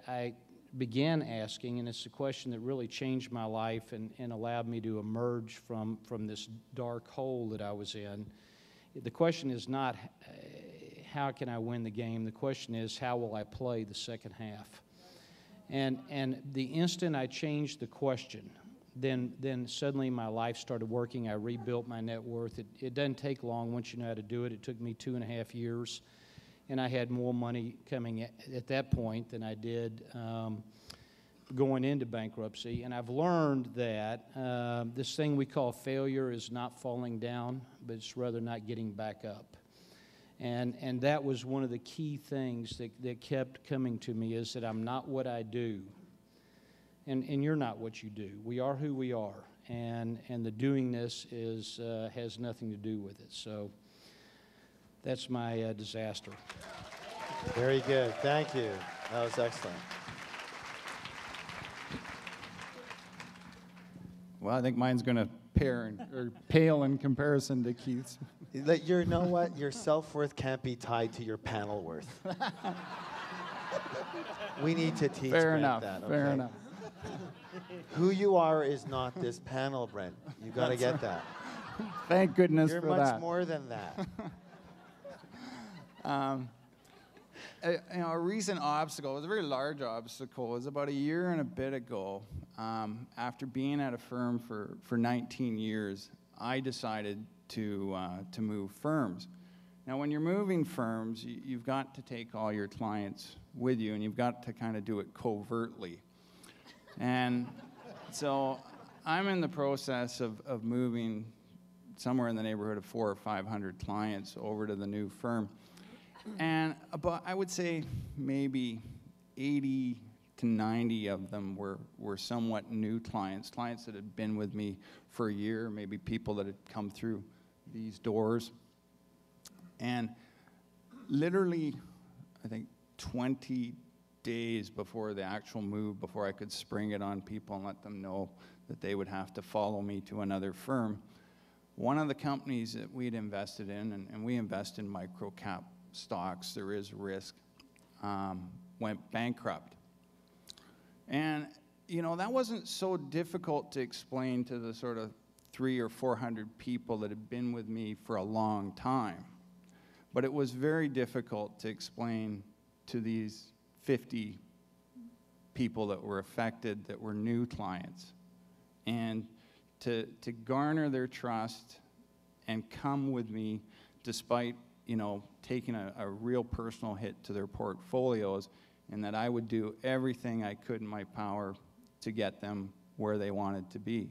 I began asking, and it's a question that really changed my life and allowed me to emerge from this dark hole that I was in. The question is not how can I win the game? The question is how will I play the second half? And the instant I changed the question, then suddenly my life started working. I rebuilt my net worth. It doesn't take long once you know how to do it. It took me 2.5 years, and I had more money coming at that point than I did going into bankruptcy. And I've learned that this thing we call failure is not falling down, but it's rather not getting back up. And that was one of the key things that kept coming to me, is that I'm not what I do. And you're not what you do. We are who we are, and the doingness has nothing to do with it. So that's my disaster. Very good. Thank you. That was excellent. Well, I think mine's going to pale in comparison to Keith's. You know what? Your self-worth can't be tied to your panel worth. We need to teach Fair Brent enough. that. Okay? Fair enough. Who you are is not this panel, Brent. You got to get that. Thank goodness You're for much that. more than that. A recent obstacle, it was a very large obstacle, it was about a year and a bit ago. After being at a firm for 19 years, I decided to move firms. Now, when you're moving firms, you've got to take all your clients with you, and you've got to kind of do it covertly. And so I'm in the process of moving somewhere in the neighborhood of 400 or 500 clients over to the new firm. And about, I would say maybe 80 to 90 of them were somewhat new clients that had been with me for a year, maybe people that had come through these doors. And literally, I think 20 days before the actual move, before I could spring it on people and let them know that they would have to follow me to another firm, one of the companies that we'd invested in, and we invest in micro-cap stocks, there is risk, went bankrupt. And, you know, that wasn't so difficult to explain to the sort of 300 or 400 people that had been with me for a long time. But it was very difficult to explain to these 50 people that were affected, that were new clients, and to garner their trust and come with me despite, you know, taking a real personal hit to their portfolios, and that I would do everything I could in my power to get them where they wanted to be.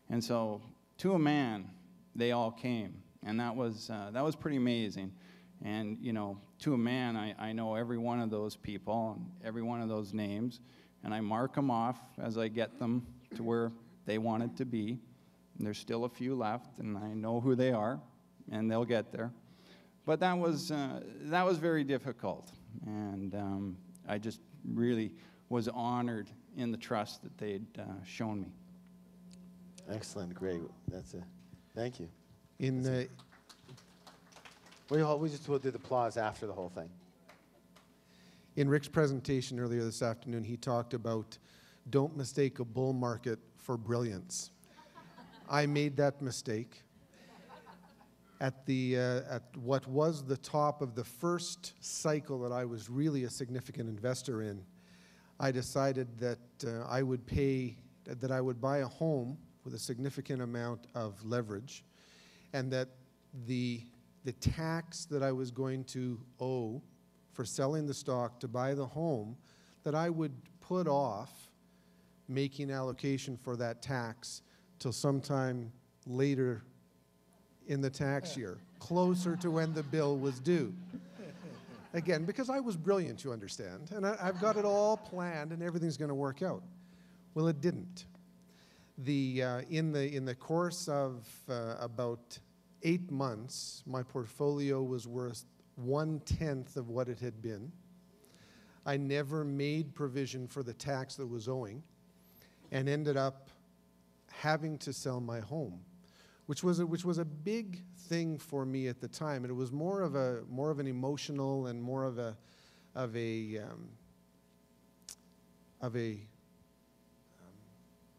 And so, to a man, they all came, and that was pretty amazing. And, you know, to a man, I know every one of those people and every one of those names, and I mark them off as I get them to where they wanted to be. And there's still a few left, and I know who they are, and they'll get there. But that was very difficult, and I just really was honored in the trust that they'd shown me. Excellent, great. That's it. Thank you. We'll do the applause after the whole thing. In Rick's presentation earlier this afternoon, he talked about don't mistake a bull market for brilliance. I made that mistake. At what was the top of the first cycle that I was really a significant investor in, I decided that I would buy a home with a significant amount of leverage, and that the tax that I was going to owe for selling the stock to buy the home, that I would put off making allocation for that tax till sometime later in the tax year, closer to when the bill was due. Again, because I was brilliant, you understand, and I've got it all planned and everything's going to work out. Well, it didn't. In the course of about 8 months, my portfolio was worth 1/10 of what it had been. I never made provision for the tax that was owing, and ended up having to sell my home, which was a big thing for me at the time. And it was more of an emotional and more of a of a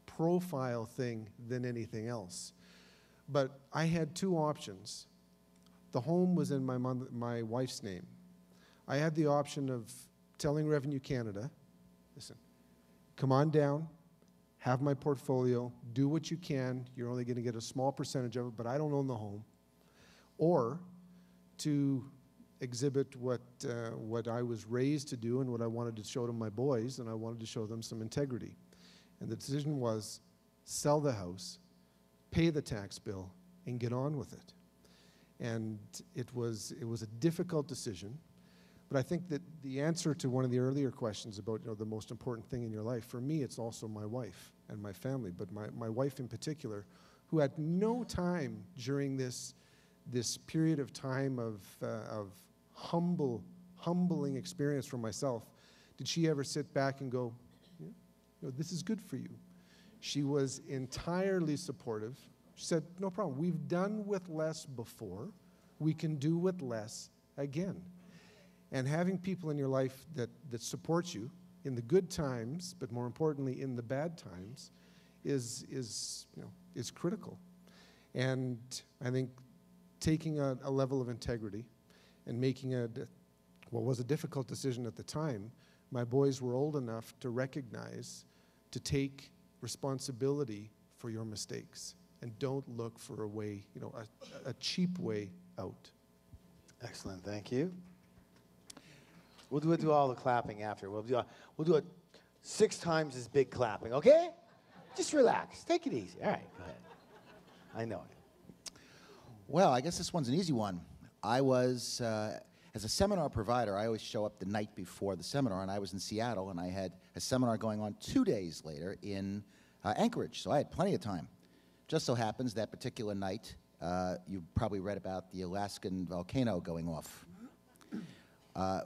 profile thing than anything else. But I had two options. The home was in my wife's name. I had the option of telling Revenue Canada, listen, come on down, have my portfolio, do what you can. You're only going to get a small percentage of it, but I don't own the home. Or to exhibit what I was raised to do and what I wanted to show to my boys, and I wanted to show them some integrity. And the decision was sell the house, pay the tax bill, and get on with it. And it was a difficult decision. But I think that the answer to one of the earlier questions about the most important thing in your life, for me, it's also my wife and my family, but my wife in particular, who at no time during this period of time of humbling experience for myself, did she ever sit back and go, this is good for you. She was entirely supportive. She said, no problem. We've done with less before. We can do with less again. And having people in your life that support you in the good times, but more importantly in the bad times, is critical. And I think taking a level of integrity and making what was a difficult decision at the time, my boys were old enough to recognize, to take responsibility for your mistakes, and don't look for a way, a cheap way out. Excellent, thank you. We'll do all the clapping after. We'll do it 6 times as big clapping, okay? Just relax, take it easy. All right, go ahead. I know it. Well, I guess this one's an easy one. I was, as a seminar provider, I always show up the night before the seminar, and I was in Seattle, and I had a seminar going on 2 days later in Anchorage, so I had plenty of time. Just so happens that particular night, you probably read about the Alaskan volcano going off.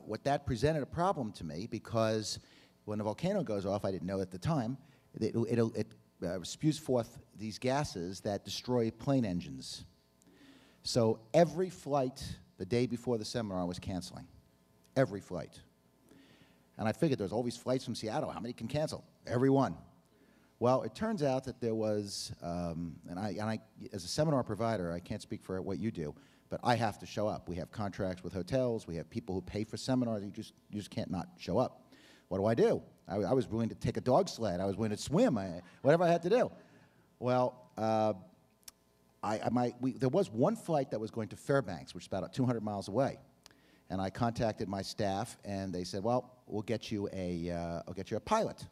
What that presented a problem to me, because when a volcano goes off, I didn't know at the time, it spews forth these gases that destroy plane engines. So every flight the day before the seminar was canceling. Every flight. And I figured there's always flights from Seattle. How many can cancel? Every one. Well, it turns out that there was, and I, as a seminar provider, I can't speak for what you do, but I have to show up. We have contracts with hotels. We have people who pay for seminars. You just can't not show up. What do? I was willing to take a dog sled. I was willing to swim, whatever I had to do. Well, there was one flight that was going to Fairbanks, which is about 200 miles away. And I contacted my staff, and they said, well, we'll get you I'll get you a pilot.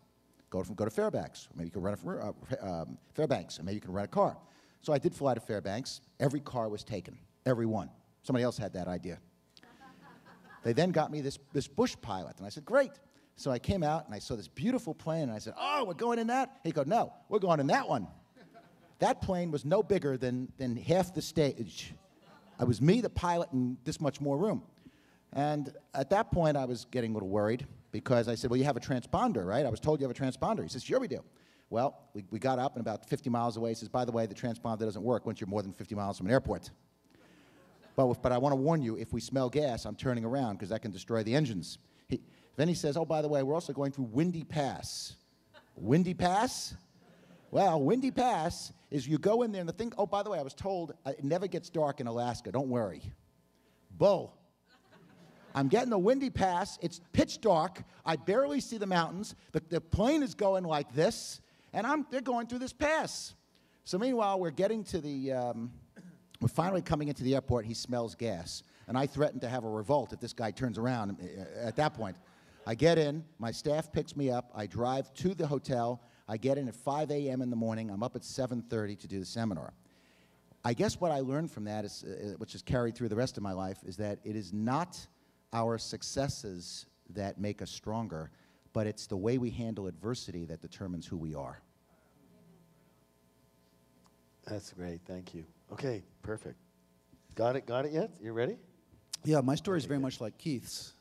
Go to Fairbanks. Maybe you can rent Fairbanks, and maybe you can rent a car. So I did fly to Fairbanks. Every car was taken, every one. Somebody else had that idea. They then got me this bush pilot, and I said, great. So I came out, and I saw this beautiful plane, and I said, oh, we're going in that? He goes, no, we're going in that one. That plane was no bigger than half the stage. I was me, the pilot, and this much more room. And at that point, I was getting a little worried, because I said, well, you have a transponder, right? I was told you have a transponder. He says, sure we do. Well, we got up, and about 50 miles away, he says, by the way, the transponder doesn't work once you're more than 50 miles from an airport. But I want to warn you, if we smell gas, I'm turning around, because that can destroy the engines. Then he says, oh, by the way, we're also going through Windy Pass. Windy Pass? Well, Windy Pass is you go in there, and the thing, oh, by the way, I was told it never gets dark in Alaska. Don't worry. Bull. I'm getting the Windy Pass. It's pitch dark. I barely see the mountains. The plane is going like this, and they're going through this pass. So meanwhile, we're getting to we're finally coming into the airport. He smells gas, and I threaten to have a revolt if this guy turns around at that point. I get in. My staff picks me up. I drive to the hotel. I get in at 5 a.m. in the morning. I'm up at 7:30 to do the seminar. I guess what I learned from that, which has carried through the rest of my life, is that it is not our successes that make us stronger, but it's the way we handle adversity that determines who we are. That's great, thank you. Okay, perfect. Got it yet? You ready? Yeah, my story is very much like Keith's.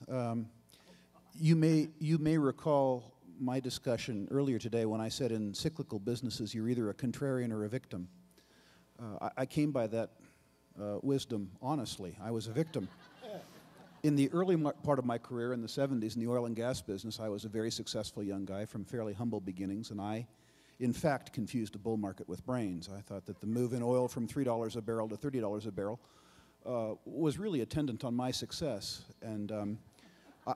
You may recall my discussion earlier today when I said in cyclical businesses you're either a contrarian or a victim. I came by that wisdom honestly. I was a victim. In the early part of my career in the 70s in the oil and gas business, I was a very successful young guy from fairly humble beginnings, and I, in fact, confused a bull market with brains. I thought that the move in oil from $3 a barrel to $30 a barrel was really attendant on my success. And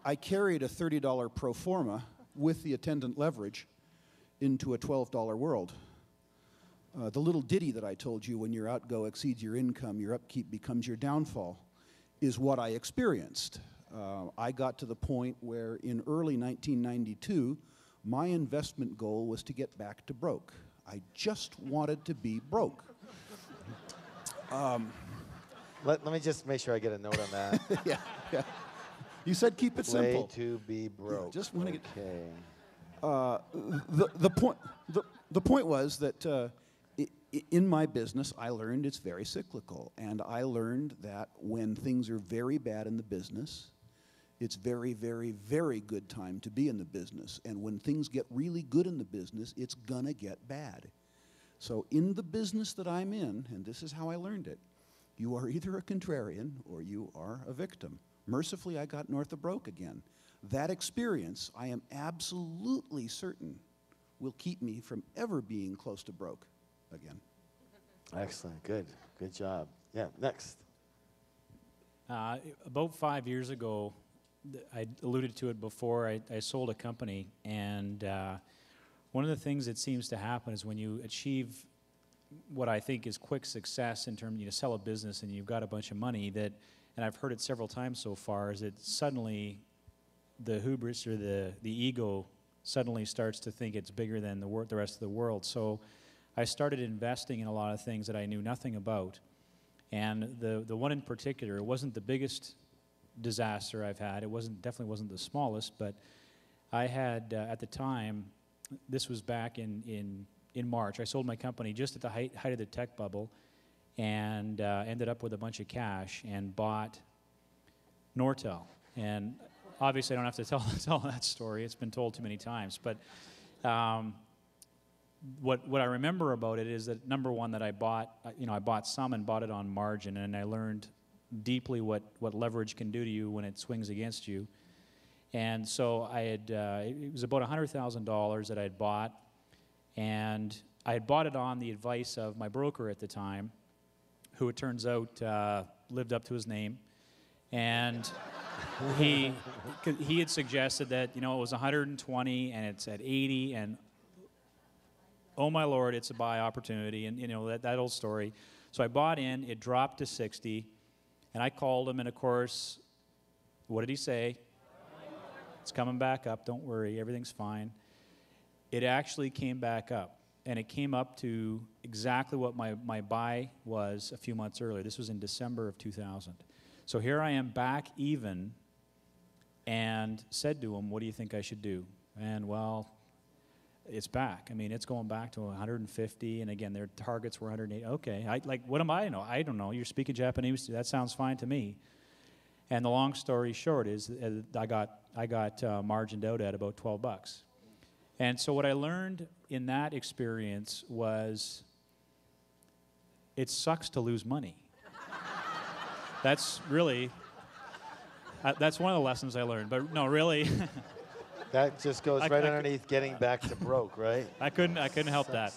I carried a $30 pro forma with the attendant leverage into a $12 world. The little ditty that I told you, when your outgo exceeds your income, your upkeep becomes your downfall, is what I experienced. I got to the point where in early 1992, my investment goal was to get back to broke. I just wanted to be broke. Let me just make sure I get a note on that. Yeah. You said keep it simple. Way to be broke. Yeah, just want to Okay. the point was that in my business, I learned it's very cyclical, and I learned that when things are very bad in the business, it's very, very, very good time to be in the business. And when things get really good in the business, it's gonna get bad. So in the business that I'm in, and this is how I learned it, you are either a contrarian or you are a victim. Mercifully, I got north of broke again. That experience, I am absolutely certain, will keep me from ever being close to broke again. Excellent. Good. Good job. Yeah, next. About 5 years ago, I alluded to it before, I sold a company, and one of the things that seems to happen is when you achieve what I think is quick success in terms, you sell a business and you've got a bunch of money, that, and I've heard it several times so far, is that suddenly the hubris or the ego suddenly starts to think it's bigger than the rest of the world. So I started investing in a lot of things that I knew nothing about. And the one in particular, it wasn't the biggest disaster I've had. It definitely wasn't the smallest, but I had, at the time, this was back in March, I sold my company just at the height of the tech bubble, and ended up with a bunch of cash and bought Nortel. And obviously I don't have to tell that story. It's been told too many times. But what I remember about it is that, number one, that I bought, I bought some and bought it on margin, and I learned deeply what leverage can do to you when it swings against you. And so I had, it was about $100,000 that I had bought, and I had bought it on the advice of my broker at the time, who it turns out lived up to his name. And he had suggested that, it was 120 and it's at 80, and oh my Lord, it's a buy opportunity, and that old story. So I bought in, it dropped to 60, and I called him, and of course, what did he say? It's coming back up, don't worry, everything's fine. It actually came back up, and it came up to exactly what my buy was a few months earlier. This was in December of 2000. So here I am back even, and said to him, what do you think I should do? And well, it's back. I mean, it's going back to 150, and again, their targets were 180. Okay, what am I to know? I don't know. You're speaking Japanese. That sounds fine to me. And the long story short is, I got margined out at about $12. And so what I learned in that experience was, it sucks to lose money. That's really, that's one of the lessons I learned. But no, really. That just goes right underneath getting back to broke, right? I couldn't help that.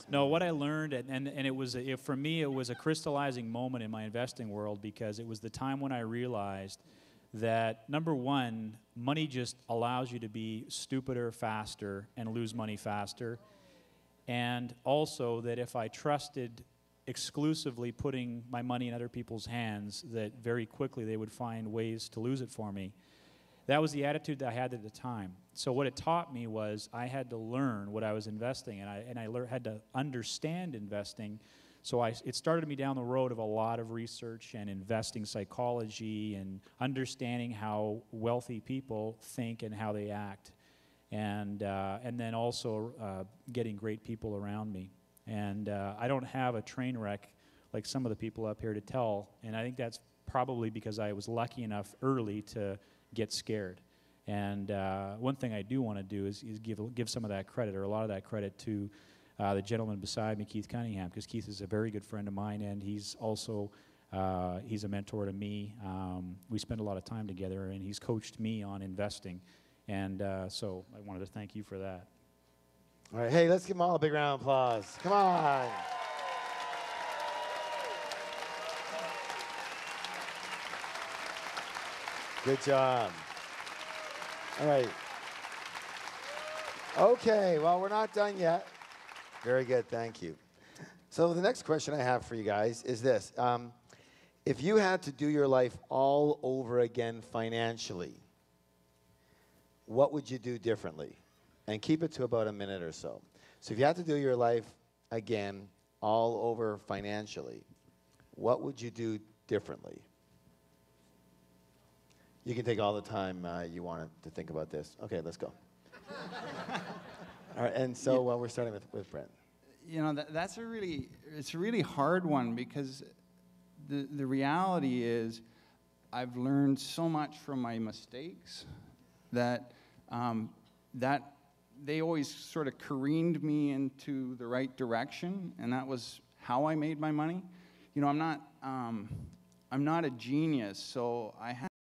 No, what I learned, and it was, for me, it was a crystallizing moment in my investing world, because it was the time when I realized that, number one, money just allows you to be stupider faster and lose money faster. And also that if I trusted exclusively putting my money in other people's hands, that very quickly they would find ways to lose it for me. That was the attitude that I had at the time. So what it taught me was I had to learn what I was investing in, and I had to understand investing. So it started me down the road of a lot of research and investing psychology and understanding how wealthy people think and how they act, and then also getting great people around me. And I don't have a train wreck like some of the people up here to tell, and I think that's probably because I was lucky enough early to get scared. And one thing I do want to do is give some of that credit, or a lot of that credit, to the gentleman beside me, Keith Cunningham, because Keith is a very good friend of mine, and he's also He's a mentor to me. We spend a lot of time together, and he's coached me on investing. And so I wanted to thank you for that. All right, hey, let's give them all a big round of applause. Come on. Good job. All right. Okay, well, we're not done yet. Very good, thank you. So the next question I have for you guys is this. If you had to do your life all over again financially, what would you do differently? And keep it to about a minute or so. So if you had to do your life again all over financially, what would you do differently? You can take all the time you want to think about this. Okay, let's go. All right, and so we're starting with Brent. You know, it's a really hard one, because the reality is I've learned so much from my mistakes that they always sort of careened me into the right direction, and that was how I made my money. You know, I'm not a genius, so I